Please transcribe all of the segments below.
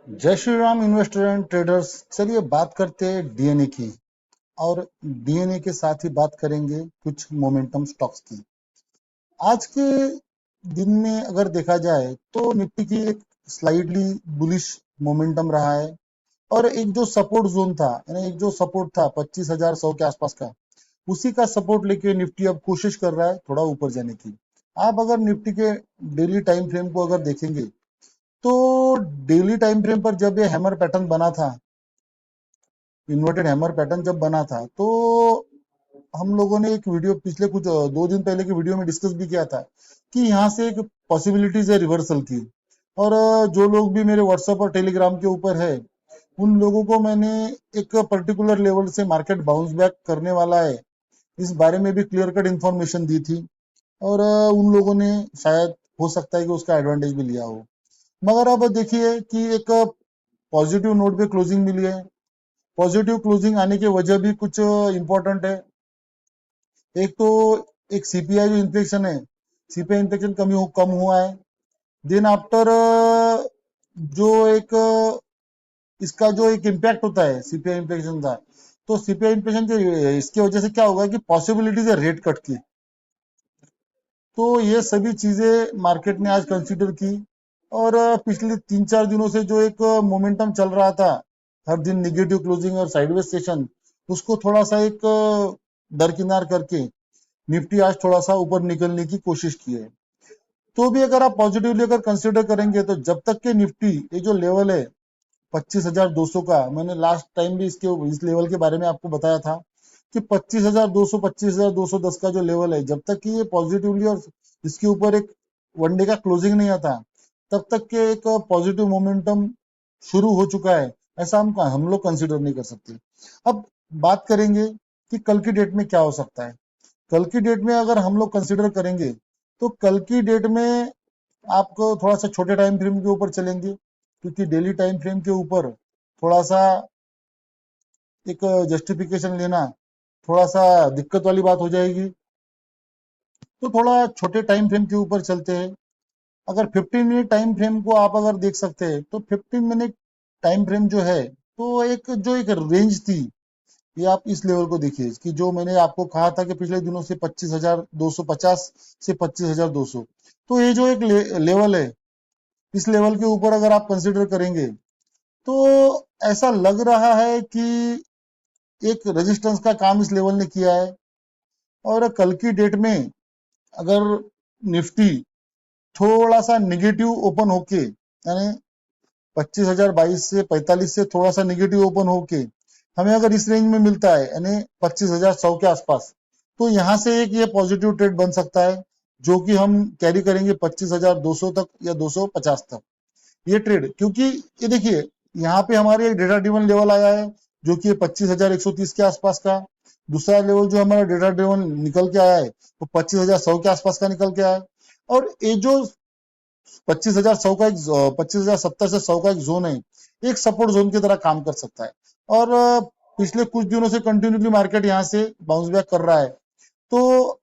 जय Shri Ram investor and traders. चलिए बात करते हैं डीएनए की, और डीएनए के साथ ही बात करेंगे कुछ मोमेंटम स्टॉक्स की। आज के दिन में अगर देखा जाए तो निफ्टी की एक स्लाइडली बुलिश मोमेंटम रहा है, और एक जो सपोर्ट जोन था, यानी एक जो सपोर्ट था 25,100 के आसपास का, उसी का सपोर्ट लेके निफ्टी अब कोशिश कर रहा है थोड़ा ऊपर जाने की। आप अगर निफ्टी के डेली टाइम फ्रेम को अगर देखेंगे तो डेली टाइम फ्रेम पर जब ये हैमर पैटर्न बना था, इन्वर्टेड हैमर पैटर्न जब बना था, तो हम लोगों ने एक वीडियो पिछले कुछ 2 दिन पहले के वीडियो में डिस्कस भी किया था कि यहाँ से एक पॉसिबिलिटीज है रिवर्सल की। और जो लोग भी मेरे व्हाट्सएप और टेलीग्राम के ऊपर है, उन लोगों को मैंने एक पर्टिकुलर लेवल से मार्केट बाउंस बैक करने वाला है, इस बारे में भी क्लियर कट इन्फॉर्मेशन दी थी। और उन लोगों ने शायद हो सकता है कि उसका एडवांटेज भी लिया हो। मगर अब देखिए कि एक पॉजिटिव नोट पे क्लोजिंग मिली है। पॉजिटिव क्लोजिंग आने की वजह भी कुछ इंपॉर्टेंट है। एक तो एक सीपीआई जो इन्फ्लेशन है, सीपीआई इन्फ्लेशन कम हुआ है। देन आफ्टर जो एक इसका जो एक इम्पैक्ट होता है सीपीआई इन्फ्लेशन का, तो सीपीआई इन्फ्लेशन के इसकी वजह से क्या होगा कि पॉसिबिलिटीज है रेट कट की। तो ये सभी चीजें मार्केट ने आज कंसीडर की, और पिछले 3-4 दिनों से जो एक मोमेंटम चल रहा था, हर दिन निगेटिव क्लोजिंग और साइडवेज सेशन, उसको थोड़ा सा एक दरकिनार करके निफ्टी आज थोड़ा सा ऊपर निकलने की कोशिश की है। तो भी अगर आप पॉजिटिवली अगर कंसिडर करेंगे तो जब तक के निफ्टी ये जो लेवल है 25,200 का, मैंने लास्ट टाइम भी इस लेवल के बारे में आपको बताया था कि 25,200 25,210 का जो लेवल है, जब तक कि ये पॉजिटिवली और इसके ऊपर एक वनडे का क्लोजिंग नहीं आता, तब तक के एक पॉजिटिव मोमेंटम शुरू हो चुका है, ऐसा हम लोग कंसिडर नहीं कर सकते। अब बात करेंगे कि कल की डेट में क्या हो सकता है। कल की डेट में अगर हम लोग कंसिडर करेंगे तो कल की डेट में आपको थोड़ा सा छोटे टाइम फ्रेम के ऊपर चलेंगे, क्योंकि डेली टाइम फ्रेम के ऊपर थोड़ा सा एक जस्टिफिकेशन लेना थोड़ा सा दिक्कत वाली बात हो जाएगी। तो थोड़ा छोटे टाइम फ्रेम के ऊपर चलते हैं। अगर 15 मिनट टाइम फ्रेम को आप अगर देख सकते हैं तो 15 मिनट टाइम फ्रेम जो है, तो एक रेंज थी, ये आप इस लेवल को देखिए कि जो मैंने आपको कहा था कि पिछले दिनों से 25,250 से 25,200, तो ये जो एक लेवल है, इस लेवल के ऊपर अगर आप कंसिडर करेंगे तो ऐसा लग रहा है कि एक रेजिस्टेंस का काम इस लेवल ने किया है। और कल की डेट में अगर निफ्टी थोड़ा सा निगेटिव ओपन होके, यानी 25,022 से 45 से थोड़ा सा निगेटिव ओपन होके हमें अगर इस रेंज में मिलता है, यानी 25,100 के आसपास, तो यहाँ से एक ये पॉजिटिव ट्रेड बन सकता है, जो कि हम कैरी करेंगे 25,200 तक या 250 तक ये ट्रेड। क्योंकि ये देखिए यहाँ पे हमारे एक डेटा ड्रिवन लेवल आया है जो कि 25,130 के आसपास का। दूसरा लेवल जो हमारा डेटा ड्रिवन निकल के आया है वो 25,100 के आसपास का निकल के आया है। और ये जो 25,100 का एक 25,070 से 100 का एक जोन है, एक सपोर्ट जोन की तरह काम कर सकता है। और पिछले कुछ दिनों से कंटिन्यूली मार्केट यहाँ से बाउंस बैक कर रहा है। तो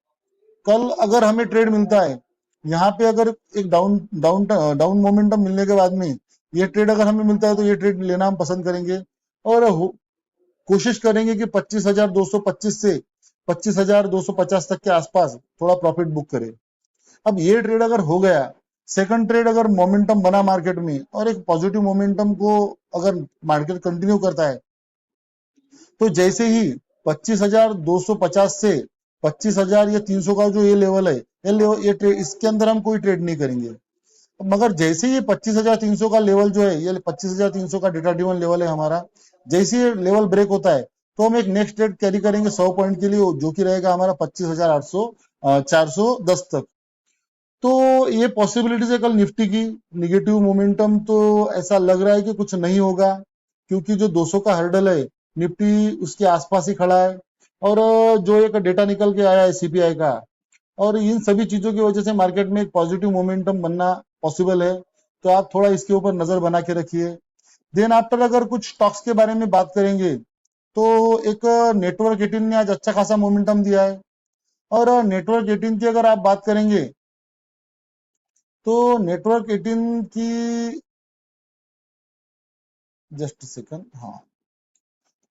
कल अगर हमें ट्रेड मिलता है यहाँ पे, अगर एक डाउन डाउन डाउन मोमेंटम मिलने के बाद में ये ट्रेड अगर हमें मिलता है, तो ये ट्रेड लेना हम पसंद करेंगे। और कोशिश करेंगे कि 25,225 से 25,250 तक के आसपास थोड़ा प्रॉफिट बुक करें। अब ये ट्रेड अगर हो गया, सेकंड ट्रेड अगर मोमेंटम बना मार्केट में और एक पॉजिटिव मोमेंटम को अगर मार्केट कंटिन्यू करता है, तो जैसे ही 25,250 से 25,000 या 300 का जो ये लेवल है, ये ट्रेड, इसके अंदर हम कोई ट्रेड नहीं करेंगे। मगर जैसे ही 25,300 का लेवल जो है, ये 25,300 का डेटा ड्रिवन लेवल है हमारा, जैसे ही लेवल ब्रेक होता है तो हम एक नेक्स्ट ट्रेड कैरी करेंगे 100 पॉइंट के लिए, जो कि रहेगा हमारा 25,800 410 तक। तो ये पॉसिबिलिटीज है कल निफ्टी की। निगेटिव मोमेंटम तो ऐसा लग रहा है कि कुछ नहीं होगा, क्योंकि जो 200 का हर्डल है निफ्टी उसके आसपास ही खड़ा है, और जो एक डेटा निकल के आया है सीपीआई का, और इन सभी चीजों की वजह से मार्केट में एक पॉजिटिव मोमेंटम बनना पॉसिबल है। तो आप थोड़ा इसके ऊपर नजर बना के रखिए। देन आफ्टर अगर कुछ स्टॉक्स के बारे में बात करेंगे तो एक नेटवर्क 18 ने आज अच्छा खासा मोमेंटम दिया है, और नेटवर्क 18 की अगर आप बात करेंगे तो नेटवर्क 18 की जस्ट सेकंड, हाँ,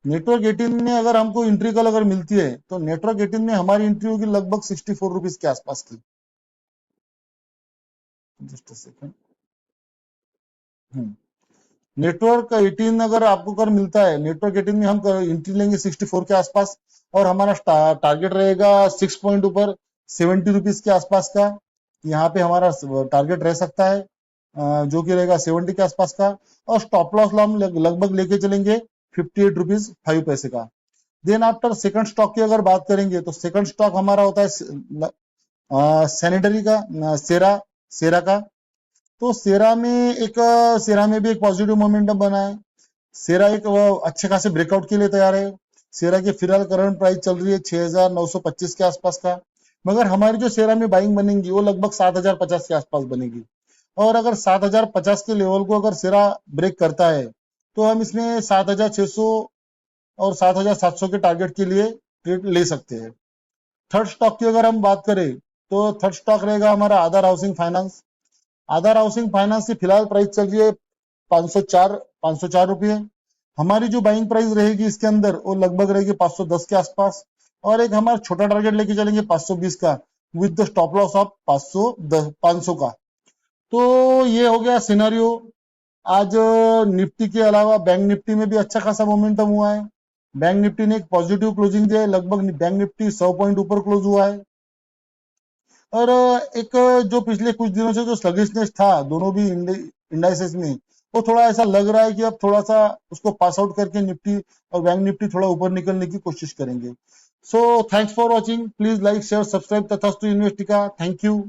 नेटवर्क 18 में अगर हमको एंट्री कल अगर मिलती है तो नेटवर्क 18 में हमारी एंट्री होगी लगभग 64 रुपीज के आसपास की। जस्ट सेकंड, नेटवर्क 18 अगर आपको कर मिलता है, नेटवर्क 18 में हम एंट्री लेंगे 64 के आसपास और हमारा टारगेट रहेगा 6 पॉइंट ऊपर 70 रुपीज के आसपास का। यहाँ पे हमारा टारगेट रह सकता है जो कि रहेगा 70 के आसपास का। और स्टॉप लॉस हम लगभग लेके चलेंगे 58 रुपीज 5 पैसे का। देन आफ्टर सेकंड स्टॉक की अगर बात करेंगे तो सेकंड स्टॉक हमारा होता है सैनिटरी का, सेरा सेरा का। तो सेरा में भी एक पॉजिटिव मोमेंटम बना है। सेरा एक अच्छे खासे ब्रेकआउट के लिए तैयार है। सेरा की फिलहाल करंट प्राइस चल रही है 6,925 के आसपास का, मगर हमारी जो सेरा में बाइंग बनेगी वो लगभग 7,050 के आसपास बनेगी। और अगर 7,050 के लेवल को अगर सेरा ब्रेक करता है तो हम इसमें 7,600 और 7,700 के टारगेट के लिए ट्रेड ले सकते हैं। थर्ड स्टॉक की अगर हम बात करें तो थर्ड स्टॉक रहेगा हमारा आधार हाउसिंग फाइनेंस। आधार हाउसिंग फाइनेंस की फिलहाल प्राइस चल रही है 504 रुपये। हमारी जो बाइंग प्राइस रहेगी इसके अंदर वो लगभग रहेगी 510 के आसपास। और एक हमारा छोटा टारगेट लेके चलेंगे 520 का with the stop loss of 500 का। तो ये हो गया सिनेरियो। आज निफ्टी के अलावा बैंक निफ्टी में भी अच्छा खासा मोमेंटम हुआ है। बैंक निफ्टी ने एक पॉजिटिव क्लोजिंग दिया है, लगभग बैंक निफ्टी 100 पॉइंट ऊपर क्लोज हुआ है। और एक जो पिछले कुछ दिनों से जो स्लगिशनेस था दोनों भी इंडाइसेस में, वो थोड़ा ऐसा लग रहा है कि अब थोड़ा सा उसको पास आउट करके निफ्टी और बैंक निफ्टी थोड़ा ऊपर निकलने की कोशिश करेंगे। So thanks for watching, please like share subscribe तथा इन्वेस्टिका। Thank you.